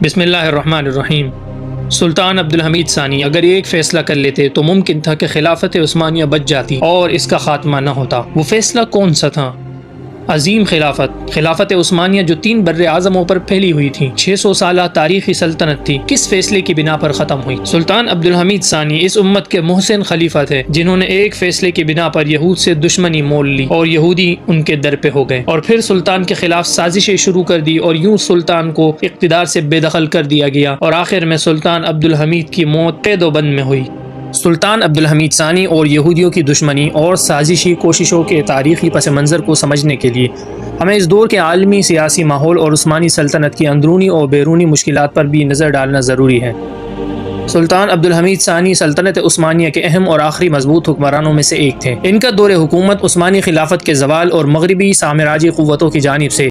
بسم اللہ الرحمن الرحیم۔ سلطان عبدالحمید ثانی اگر ایک فیصلہ کر لیتے تو ممکن تھا کہ خلافت عثمانیہ بچ جاتی اور اس کا خاتمہ نہ ہوتا۔ وہ فیصلہ کون سا تھا؟ عظیم خلافت عثمانیہ جو 3 بر اعظموں پر پھیلی ہوئی تھی، 600 سالہ تاریخی سلطنت تھی، کس فیصلے کی بنا پر ختم ہوئی؟ سلطان عبدالحمید ثانی اس امت کے محسن خلیفہ تھے جنہوں نے ایک فیصلے کی بنا پر یہود سے دشمنی مول لی اور یہودی ان کے در پہ ہو گئے، اور پھر سلطان کے خلاف سازشیں شروع کر دی اور یوں سلطان کو اقتدار سے بے دخل کر دیا گیا، اور آخر میں سلطان عبدالحمید کی موت قید و بند میں ہوئی۔ سلطان عبدالحمید ثانی اور یہودیوں کی دشمنی اور سازشی کوششوں کے تاریخی پس منظر کو سمجھنے کے لیے ہمیں اس دور کے عالمی سیاسی ماحول اور عثمانی سلطنت کی اندرونی اور بیرونی مشکلات پر بھی نظر ڈالنا ضروری ہے۔ سلطان عبدالحمید ثانی سلطنت عثمانیہ کے اہم اور آخری مضبوط حکمرانوں میں سے ایک تھے۔ ان کا دور حکومت عثمانی خلافت کے زوال اور مغربی سامراجی قوتوں کی جانب سے